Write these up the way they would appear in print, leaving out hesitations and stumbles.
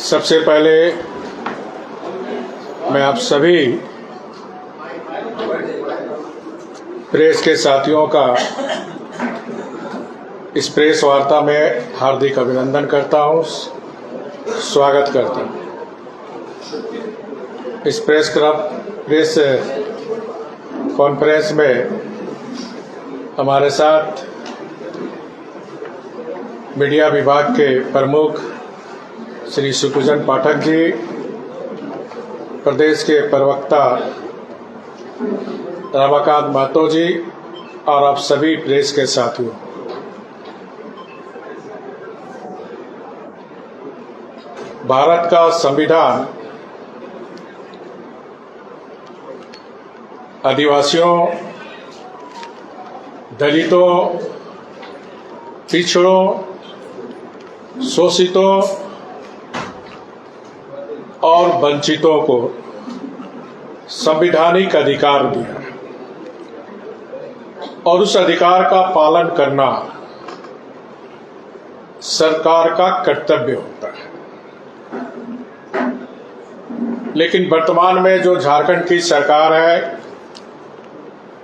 सबसे पहले मैं आप सभी प्रेस के साथियों का इस प्रेस वार्ता में हार्दिक अभिनंदन करता हूं, स्वागत करता हूं। इस प्रेस कॉन्फ्रेंस में हमारे साथ मीडिया विभाग के प्रमुख श्री सुखविजन पाठक जी, प्रदेश के प्रवक्ता रमाकांत महतो जी और आप सभी प्रेस के साथियों, भारत का संविधान आदिवासियों, दलितों, पिछड़ों, शोषितों और वंचितों को संवैधानिक अधिकार दिया और उस अधिकार का पालन करना सरकार का कर्तव्य होता है। लेकिन वर्तमान में जो झारखंड की सरकार है,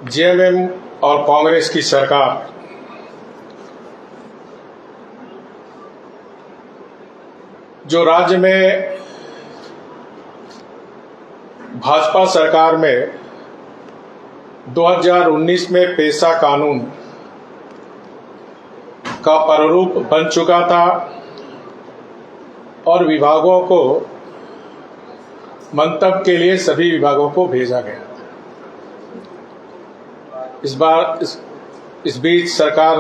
जेएमएम और कांग्रेस की सरकार, जो राज्य में भाजपा सरकार में 2019 में पेशा कानून का प्रारूप बन चुका था और विभागों को मंतव्य के लिए सभी विभागों को भेजा गया। इस बीच सरकार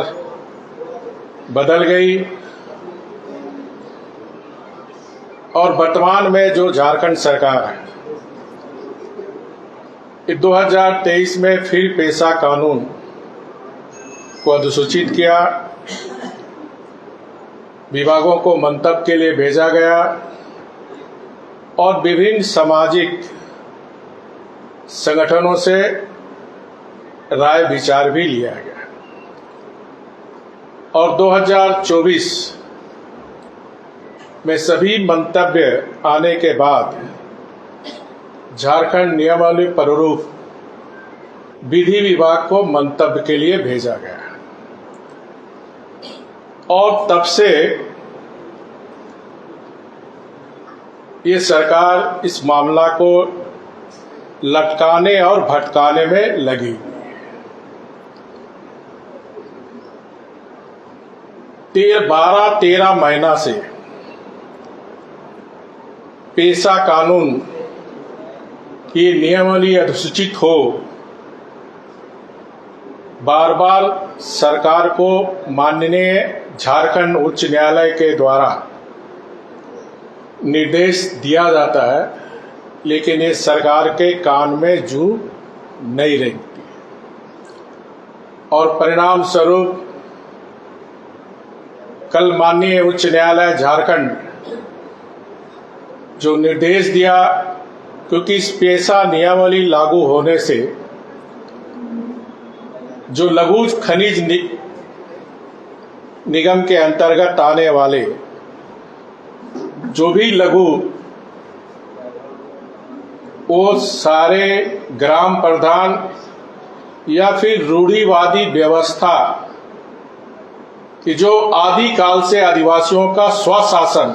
बदल गई और वर्तमान में जो झारखंड सरकार है, 2023 में फिर पेशा कानून को अधिसूचित किया, विभागों को मंतव्य के लिए भेजा गया और विभिन्न सामाजिक संगठनों से राय विचार भी लिया गया और 2024 में सभी मंतव्य आने के बाद झारखंड नियमावली प्रारूप विधि विभाग को मंतव्य के लिए भेजा गया और तब से ये सरकार इस मामला को लटकाने और भटकाने में लगी। 12-13 महीना से पेशा कानून की नियमावली अधिसूचित हो, बार बार सरकार को माननीय झारखंड उच्च न्यायालय के द्वारा निर्देश दिया जाता है, लेकिन ये सरकार के कान में जू नहीं रेंगती और परिणाम स्वरूप कल माननीय उच्च न्यायालय झारखंड जो निर्देश दिया, क्योंकि इस पेशा नियमावली लागू होने से जो लघु खनिज निगम के अंतर्गत आने वाले जो भी लघु, वो सारे ग्राम प्रधान या फिर रूढ़िवादी व्यवस्था कि जो आदिकाल से आदिवासियों का स्वशासन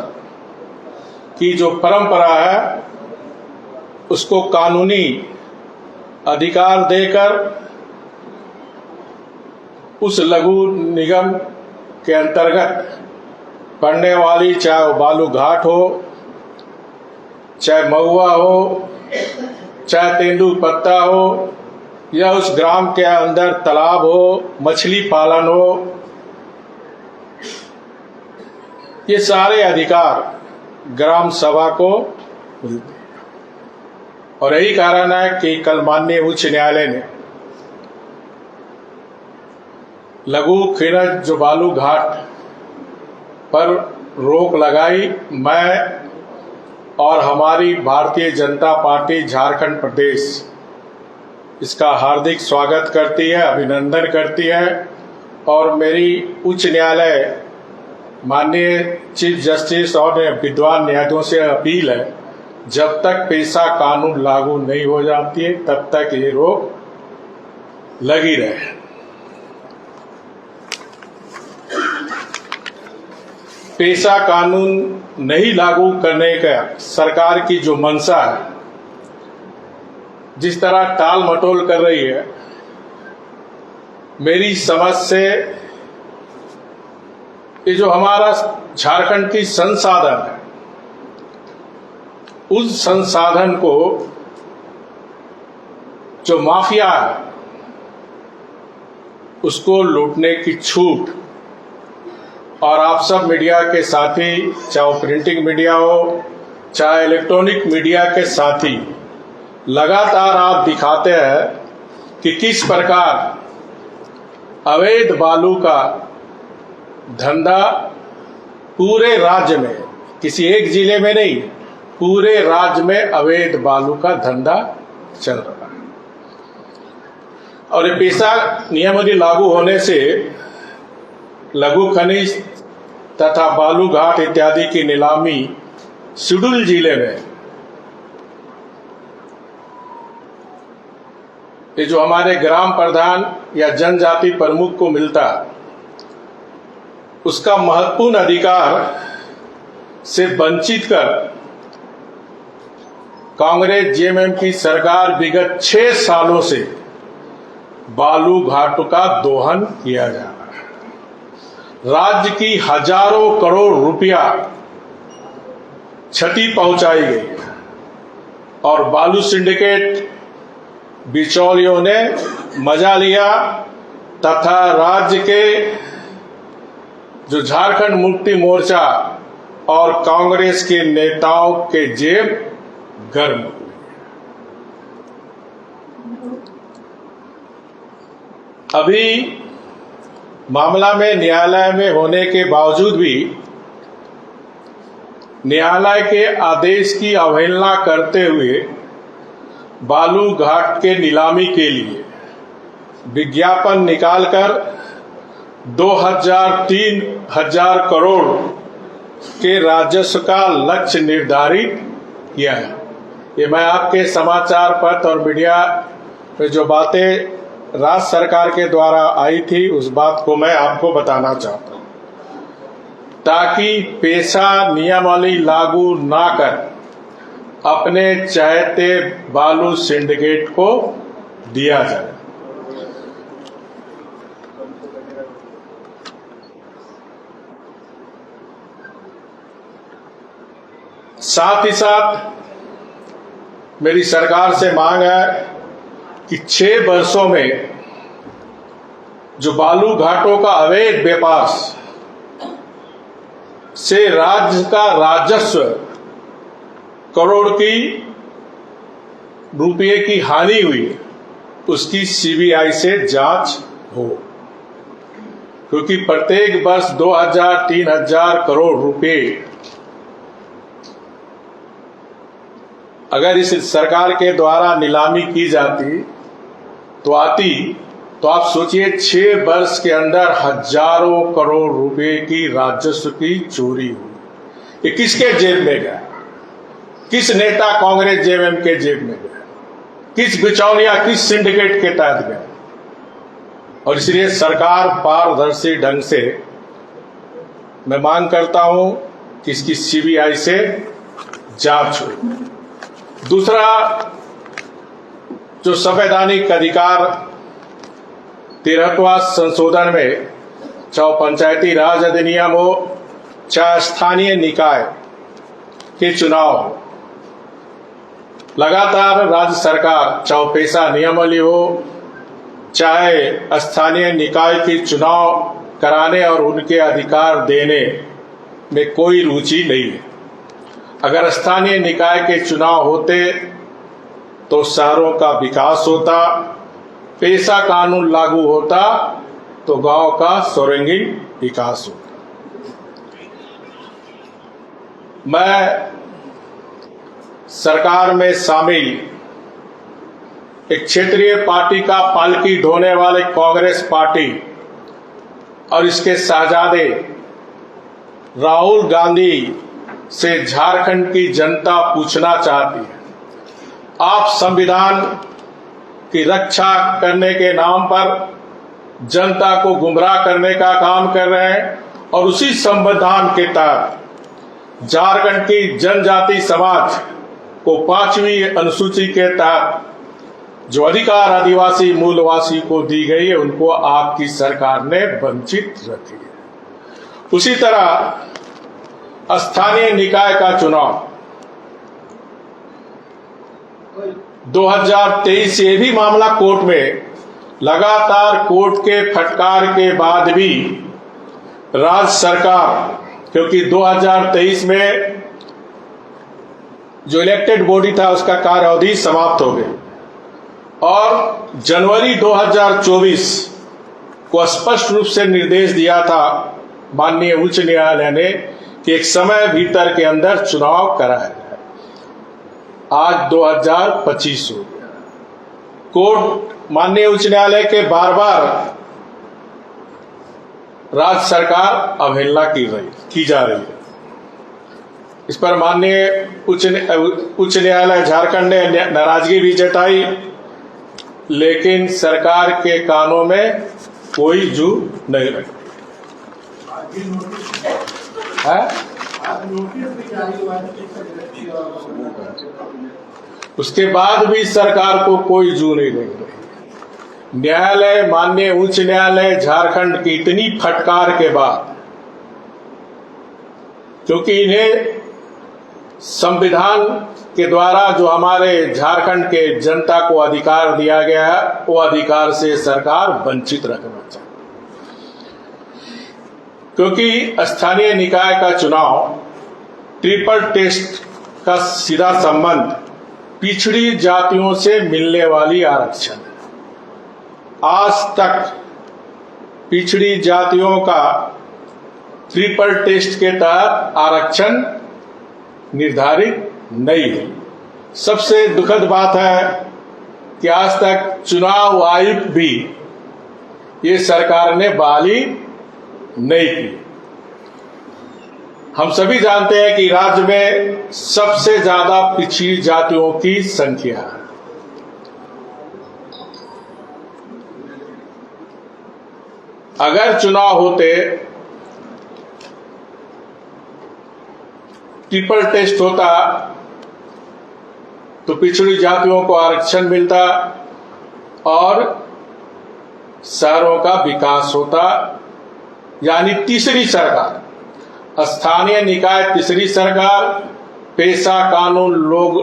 की जो परंपरा है, उसको कानूनी अधिकार देकर उस लघु निगम के अंतर्गत पड़ने वाली, चाहे वो बालू घाट हो, चाहे महुआ हो, चाहे तेंदुपत्ता हो, या उस ग्राम के अंदर तालाब हो, मछली पालन हो, ये सारे अधिकार ग्राम सभा को मिलते हैं। और यही कारण है कि कल माननीय उच्च न्यायालय ने लघु खनिज जो बालू घाट पर रोक लगाई। मैं और हमारी भारतीय जनता पार्टी झारखंड प्रदेश इसका हार्दिक स्वागत करती है, अभिनंदन करती है और मेरी उच्च न्यायालय माननीय चीफ जस्टिस और विद्वान न्यायाधीशों से अपील है, जब तक पेशा कानून लागू नहीं हो जाती है तब तक ये रोक लगी रहे। पेशा कानून नहीं लागू करने का सरकार की जो मंशा है, जिस तरह टाल मटोल कर रही है, मेरी समझ से ये जो हमारा झारखंड की संसाधन है, उस संसाधन को जो माफिया है उसको लूटने की छूट, और आप सब मीडिया के साथी, चाहे वो प्रिंटिंग मीडिया हो चाहे इलेक्ट्रॉनिक मीडिया के साथी, लगातार आप दिखाते हैं कि किस प्रकार अवैध बालू का धंधा पूरे राज्य में, किसी एक जिले में नहीं, पूरे राज्य में अवैध बालू का धंधा चल रहा है। और ये पेशा नियमावली लागू होने से लघु खनिज तथा बालू घाट इत्यादि की नीलामी शेड्यूल जिले में, ये जो हमारे ग्राम प्रधान या जनजाति प्रमुख को मिलता, उसका महत्वपूर्ण अधिकार से वंचित कर कांग्रेस जेएमएम की सरकार विगत 6 सालों से बालू घाट का दोहन किया जा रहा है। राज्य की हजारों करोड़ रुपया क्षति पहुंचाई गई और बालू सिंडिकेट बिचौलियों ने मजा लिया तथा राज्य के जो झारखंड मुक्ति मोर्चा और कांग्रेस के नेताओं के जेब गर्म हुए। अभी मामला में न्यायालय में होने के बावजूद भी न्यायालय के आदेश की अवहेलना करते हुए बालू घाट के नीलामी के लिए विज्ञापन निकालकर 2,000-3,000 करोड़ के राजस्व का लक्ष्य निर्धारित किया है। ये मैं आपके समाचार पत्र और मीडिया में जो बातें राज्य सरकार के द्वारा आई थी, उस बात को मैं आपको बताना चाहता हूं, ताकि पेशा नियमावली लागू ना कर अपने चाहते बालू सिंडिकेट को दिया जाए। साथ ही साथ मेरी सरकार से मांग है कि 6 वर्षों में जो बालू घाटों का अवैध व्यापार से राज्य का राजस्व करोड़ की रुपये की हानि हुई, उसकी सीबीआई से जांच हो, क्योंकि प्रत्येक वर्ष 2,000-3,000 करोड़ रुपए अगर इस सरकार के द्वारा नीलामी की जाती तो आप सोचिए 6 वर्ष के अंदर हजारों करोड़ रुपए की राजस्व की चोरी हुई। ये किसके जेब में गया? किस नेता कांग्रेस जेएमएम के जेब में गया? किस बिचौलिया, किस सिंडिकेट के तहत गया? और इसलिए सरकार पारदर्शी ढंग से, मैं मांग करता हूं कि इसकी सीबीआई से जांच हो। दूसरा, जो संवैधानिक अधिकार 13वां संशोधन में, चाहे पंचायती राज अधिनियम हो चाहे स्थानीय निकाय के चुनाव हो, लगातार राज्य सरकार, चाहे पेशा नियमावली हो चाहे स्थानीय निकाय के चुनाव कराने और उनके अधिकार देने में कोई रुचि नहीं है। अगर स्थानीय निकाय के चुनाव होते तो शहरों का विकास होता, पेशा कानून लागू होता तो गांव का सर्वांगीण विकास होता। मैं सरकार में शामिल एक क्षेत्रीय पार्टी का पालकी ढोने वाले कांग्रेस पार्टी और इसके शहजादे राहुल गांधी से झारखंड की जनता पूछना चाहती है, आप संविधान की रक्षा करने के नाम पर जनता को गुमराह करने का काम कर रहे हैं और उसी संविधान के तहत झारखंड की जनजाति समाज को 5वीं अनुसूची के तहत जो अधिकार आदिवासी मूलवासी को दी गई है उनको आपकी सरकार ने वंचित रखी है। उसी तरह स्थानीय निकाय का चुनाव 2023 ये भी मामला कोर्ट में, लगातार कोर्ट के फटकार के बाद भी राज्य सरकार, क्योंकि 2023 में जो इलेक्टेड बॉडी था उसका कार्य अवधि समाप्त हो गई और जनवरी 2024 को स्पष्ट रूप से निर्देश दिया था माननीय उच्च न्यायालय ने कि एक समय भीतर के अंदर चुनाव कराया जाए। आज 2025 हो गया। कोर्ट माननीय उच्च न्यायालय के बार बार राज्य सरकार अवहेलना की जा रही है। इस पर माननीय उच्च न्यायालय झारखंड ने नाराजगी भी जताई, लेकिन सरकार के कानों में कोई जू नहीं लगी है। उसके बाद भी सरकार को कोई जू नहीं लग रही। न्यायालय, माननीय उच्च न्यायालय झारखंड की इतनी फटकार के बाद, क्योंकि इन्हें संविधान के द्वारा जो हमारे झारखंड के जनता को अधिकार दिया गया है वो अधिकार से सरकार वंचित रखना चाहती है। क्योंकि स्थानीय निकाय का चुनाव ट्रिपल टेस्ट का सीधा संबंध पिछड़ी जातियों से मिलने वाली आरक्षण। आज तक पिछड़ी जातियों का ट्रिपल टेस्ट के तहत आरक्षण निर्धारित नहीं है। सबसे दुखद बात है कि आज तक चुनाव आयुक्त भी ये सरकार ने बहाली नहीं की। हम सभी जानते हैं कि राज्य में सबसे ज्यादा पिछड़ी जातियों की संख्या है। अगर चुनाव होते, ट्रिपल टेस्ट होता तो पिछड़ी जातियों को आरक्षण मिलता और शहरों का विकास होता। यानी तीसरी सरकार, स्थानीय निकाय तीसरी सरकार, पेशा कानून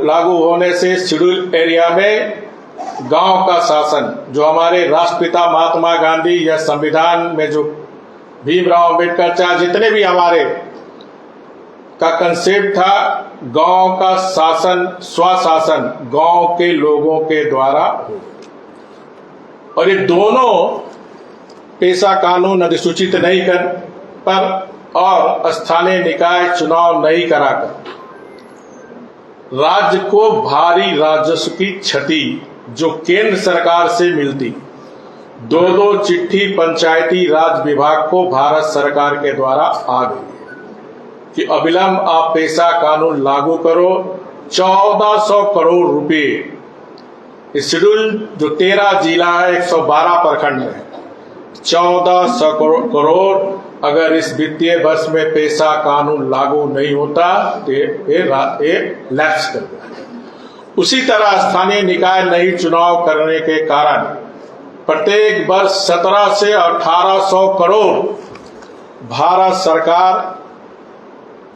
लागू होने से शेड्यूल एरिया में गांव का शासन, जो हमारे राष्ट्रपिता महात्मा गांधी या संविधान में जो भीमराव अम्बेडकर, चाहे जितने भी हमारे का कंसेप्ट था, गांव का शासन, स्वशासन गांव के लोगों के द्वारा हो। और ये दोनों पेशा कानून अधिसूचित नहीं कर पर और स्थानीय निकाय चुनाव नहीं कराकर राज्य को भारी राजस्व की क्षति जो केंद्र सरकार से मिलती, 2-2 चिट्ठी पंचायती राज विभाग को भारत सरकार के द्वारा आ गई कि अविलंब आप पेशा कानून लागू करो। 1400 करोड़ रुपए इस शेड्यूल जो 13 जिला है, 112 प्रखंड है, 1400 करोड़ अगर इस वित्तीय वर्ष में पेशा कानून लागू नहीं होता तो ये लैप्स कर गया। उसी तरह स्थानीय निकाय नहीं चुनाव करने के कारण प्रत्येक वर्ष 17 से 1800 करोड़ भारत सरकार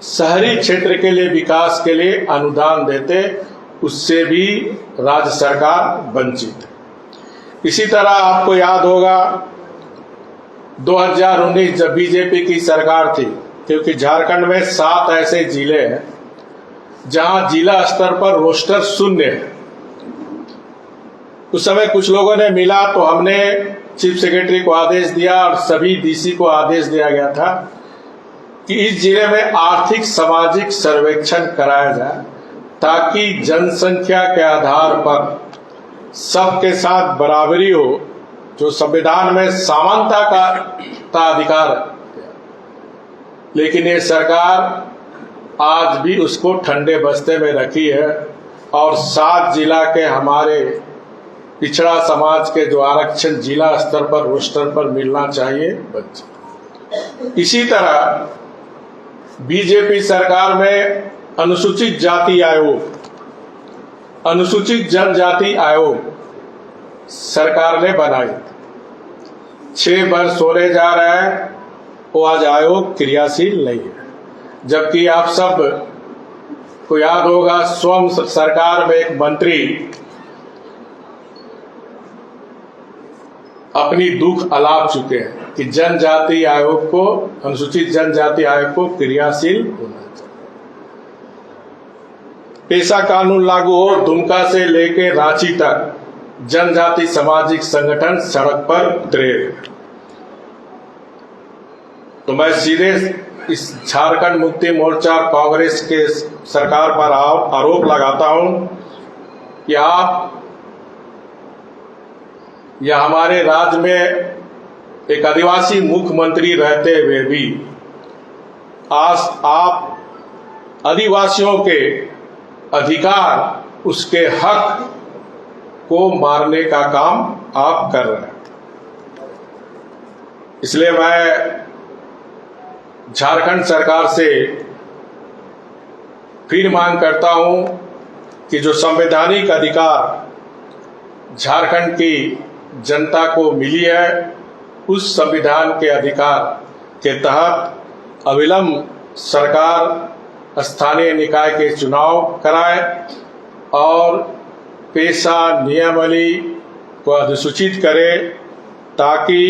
शहरी क्षेत्र के लिए विकास के लिए अनुदान देते, उससे भी राज्य सरकार वंचित है। इसी तरह आपको याद होगा 2019 जब बीजेपी की सरकार थी, क्योंकि झारखंड में 7 ऐसे जिले हैं जहां जिला स्तर पर रोस्टर शून्य है। उस समय कुछ लोगों ने मिला तो हमने चीफ सेक्रेटरी को आदेश दिया और सभी डीसी को आदेश दिया गया था कि इस जिले में आर्थिक सामाजिक सर्वेक्षण कराया जाए ताकि जनसंख्या के आधार पर सबके साथ बराबरी हो, जो संविधान में समानता का अधिकार है। लेकिन ये सरकार आज भी उसको ठंडे बस्ते में रखी है और 7 जिला के हमारे पिछड़ा समाज के जो आरक्षण जिला स्तर पर रोस्टर पर मिलना चाहिए बच्चे। इसी तरह बीजेपी सरकार में अनुसूचित जाति आयोग, अनुसूचित जनजाति आयोग सरकार ने बनाई। 6 वर्ष होने जा रहा है, वो आज आयोग क्रियाशील नहीं है। जबकि आप सब को याद होगा, स्वयं सरकार में एक मंत्री अपनी दुख अलाप चुके हैं कि जनजाति आयोग को, अनुसूचित जनजाति आयोग को क्रियाशील होना चाहिए। पेशा कानून लागू हो, दुमका से लेकर रांची तक जनजाति सामाजिक संगठन सड़क पर उतरे। तो मैं सीधे इस झारखंड मुक्ति मोर्चा कांग्रेस के सरकार पर आरोप लगाता हूं कि आप या हमारे राज्य में एक आदिवासी मुख्यमंत्री रहते हुए भी आज आप आदिवासियों के अधिकार, उसके हक को मारने का काम आप कर रहे हैं। इसलिए मैं झारखंड सरकार से फिर मांग करता हूं कि जो संवैधानिक अधिकार झारखंड की जनता को मिली है, उस संविधान के अधिकार के तहत अविलंब सरकार स्थानीय निकाय के चुनाव कराए और पेशा नियमावली को अधिसूचित करे, ताकि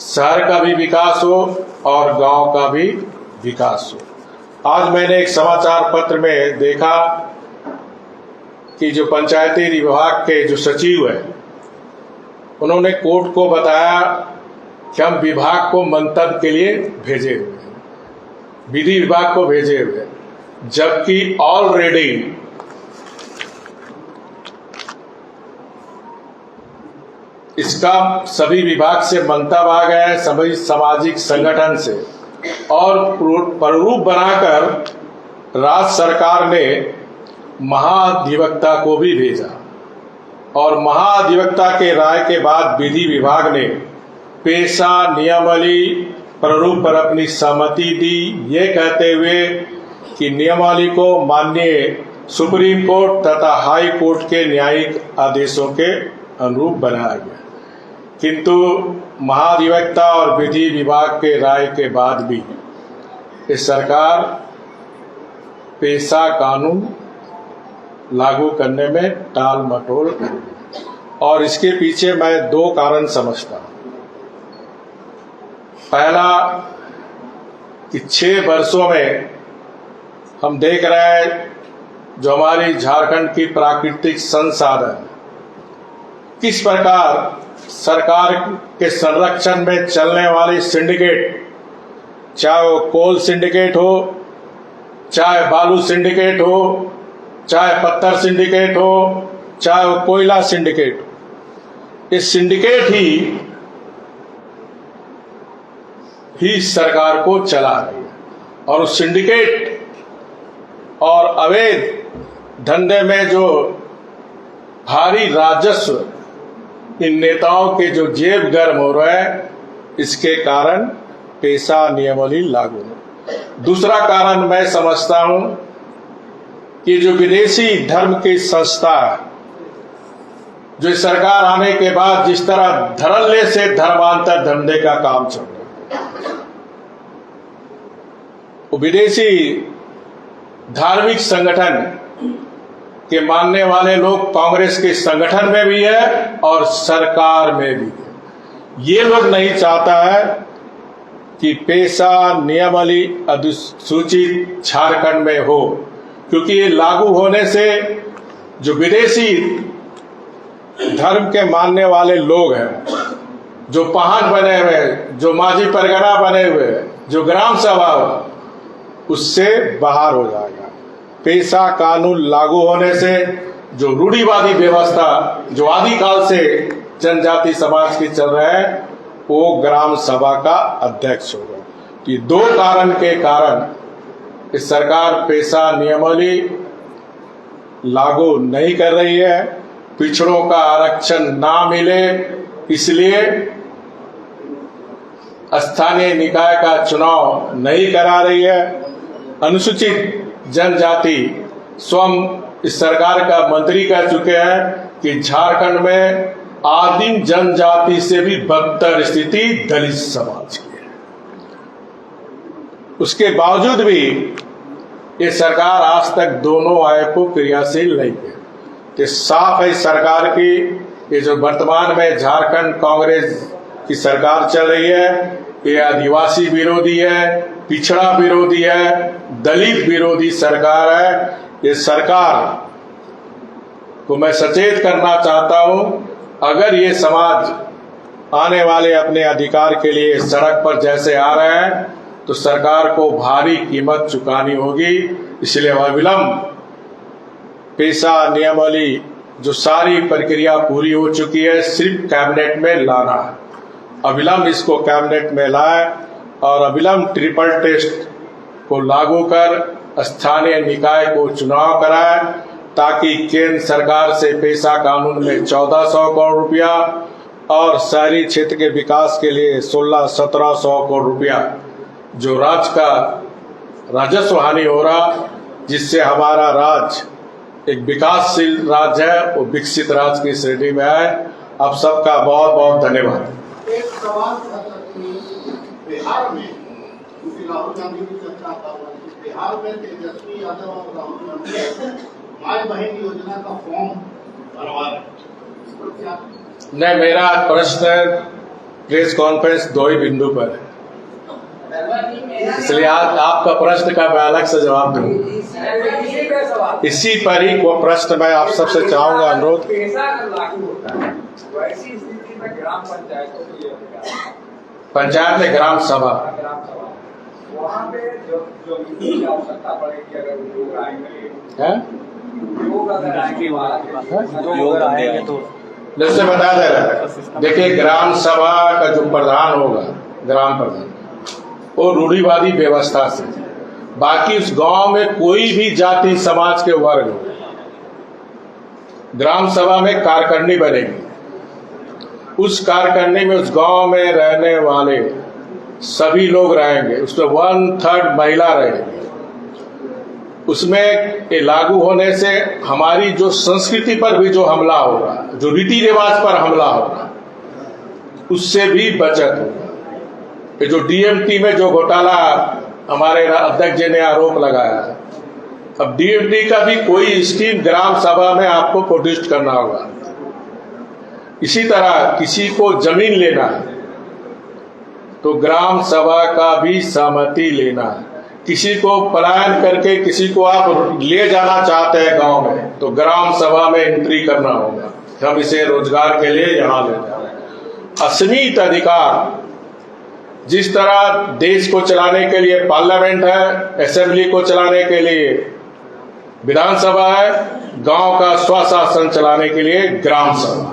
शहर का भी विकास हो और गांव का भी विकास हो। आज मैंने एक समाचार पत्र में देखा कि जो पंचायती विभाग के जो सचिव है, उन्होंने कोर्ट को बताया कि हम विभाग को मंतव्य के लिए भेजे हुए हैं, विधि विभाग को भेजे हुए हैं, जबकि ऑलरेडी इसका सभी विभाग से मंतव्य आ गया है, सभी सामाजिक संगठन से, और प्रारूप बनाकर राज्य सरकार ने महाधिवक्ता को भी भेजा और महाधिवक्ता के राय के बाद विधि विभाग ने पेशा नियमावली प्रारूप पर अपनी सहमति दी, ये कहते हुए कि नियमावली को माननीय सुप्रीम कोर्ट तथा हाई कोर्ट के न्यायिक आदेशों के अनुरूप बनाया गया। किंतु महाधिवक्ता और विधि विभाग के राय के बाद भी ये सरकार पेशा कानून लागू करने में टाल मटोल कर रही है। और इसके पीछे मैं 2 कारण समझता हूं। पहला कि 6 वर्षों में हम देख रहे हैं जो हमारी झारखंड की प्राकृतिक संसाधन किस प्रकार सरकार के संरक्षण में चलने वाली सिंडिकेट, चाहे वो कोल सिंडिकेट हो, चाहे बालू सिंडिकेट हो, चाहे पत्थर सिंडिकेट हो, चाहे वो कोयला सिंडिकेट हो, ये सिंडिकेट ही सरकार को चला रही है। और उस सिंडिकेट और अवैध धंधे में जो भारी राजस्व इन नेताओं के जो जेब गर्म हो रहे हैं, इसके कारण पेशा नियमावली लागू है। दूसरा कारण मैं समझता हूं कि जो विदेशी धर्म की संस्था जो सरकार आने के बाद जिस तरह धड़ल्ले से धर्मांतर धंधे का काम चल रहा है, वो विदेशी धार्मिक संगठन के मानने वाले लोग कांग्रेस के संगठन में भी है और सरकार में भी है। ये लोग नहीं चाहता है कि पेशा नियमावली अधिसूचित झारखंड में हो, क्योंकि ये लागू होने से जो विदेशी धर्म के मानने वाले लोग हैं, जो पहाड़ बने हुए हैं, जो माझी परगना बने हुए हैं, जो ग्राम सभा हो, उससे बाहर हो जाएगा। पेशा कानून लागू होने से जो रूढ़िवादी व्यवस्था जो आदिकाल से जनजाति समाज की चल रहा है, वो ग्राम सभा का अध्यक्ष होगा। कि दो कारण के कारण इस सरकार पेशा नियमावली लागू नहीं कर रही है। पिछड़ों का आरक्षण ना मिले इसलिए स्थानीय निकाय का चुनाव नहीं करा रही है। अनुसूचित जनजाति स्वयं इस सरकार का मंत्री कह चुके हैं कि झारखंड में आदिम जनजाति से भी बदतर स्थिति दलित समाज की है। उसके बावजूद भी ये सरकार आज तक दोनों आय को क्रियाशील नहीं है। ये साफ है सरकार की, ये जो वर्तमान में झारखंड कांग्रेस की सरकार चल रही है, ये आदिवासी विरोधी है, पिछड़ा विरोधी है, दलित विरोधी सरकार है। ये सरकार को मैं सचेत करना चाहता हूं, अगर ये समाज आने वाले अपने अधिकार के लिए सड़क पर जैसे आ रहे हैं तो सरकार को भारी कीमत चुकानी होगी। इसलिए अविलंब पेशा नियमावली जो सारी प्रक्रिया पूरी हो चुकी है, सिर्फ कैबिनेट में लाना है। अविलंब इसको कैबिनेट में लाए और अविलंब ट्रिपल टेस्ट को लागू कर स्थानीय निकाय को चुनाव कराए, ताकि केंद्र सरकार से पेशा कानून में 1400 करोड़ रुपया और शहरी क्षेत्र के विकास के लिए 1600-1700 करोड़ रुपया जो राज्य का राजस्व हानि हो रहा, जिससे हमारा राज्य एक विकासशील राज्य है, वो विकसित राज्य की श्रेणी में है। आप सबका बहुत बहुत धन्यवाद। एक सवाल बिहार में, क्योंकि राहुल गांधी की चर्चा कर रहे हैं, बिहार में तेजस्वी यादव और राहुल गांधी माई बहन योजना का फॉर्म भरवा रहे। नहीं, मेरा प्रश्न प्रेस कॉन्फ्रेंस दो ही बिंदु पर है, इसलिए आज आपका प्रश्न का मैं अलग से जवाब दूंगा। इसी पर ही वो प्रश्न मैं आप सबसे चाहूंगा अनुरोध। पंचायत में ग्राम सभा वहाँ पे जो की आवश्यकता पड़ेगी, अगर लोग आएंगे लोग अगर आएंगे तो जैसे बता दे रहा, देखिए ग्राम सभा का जो प्रधान होगा, ग्राम प्रधान, वो रूढ़िवादी व्यवस्था से, बाकी उस गांव में कोई भी जाति समाज के वर्ग हो, ग्राम सभा में कार्यकारिणी बनेगी। उस कार्यकारिणी में उस गांव में रहने वाले सभी लोग रहेंगे, उसमें 1/3 महिला रहेगी। उसमें ये लागू होने से हमारी जो संस्कृति पर भी जो हमला होगा, जो रीति रिवाज पर हमला होगा, उससे भी बचत होगा। ये जो डीएमटी में जो घोटाला हमारे अध्यक्ष जी ने आरोप लगाया, अब डीएमटी का भी कोई स्कीम ग्राम सभा में आपको प्रोड्यूस करना होगा। इसी तरह किसी को जमीन लेना है तो ग्राम सभा का भी सहमति लेना है। किसी को पलायन करके किसी को आप ले जाना चाहते हैं गांव में, तो ग्राम सभा में एंट्री करना होगा, हम इसे रोजगार के लिए यहाँ ले जा रहे हैं। असीमित अधिकार, जिस तरह देश को चलाने के लिए पार्लियामेंट है, असेंबली को चलाने के लिए विधानसभा है, गांव का स्वशासन चलाने के लिए ग्राम सभा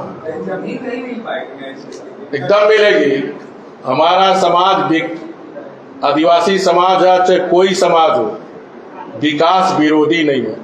एकदम मिलेगी। हमारा समाज आदिवासी समाज है, चाहे कोई समाज हो, विकास विरोधी नहीं है।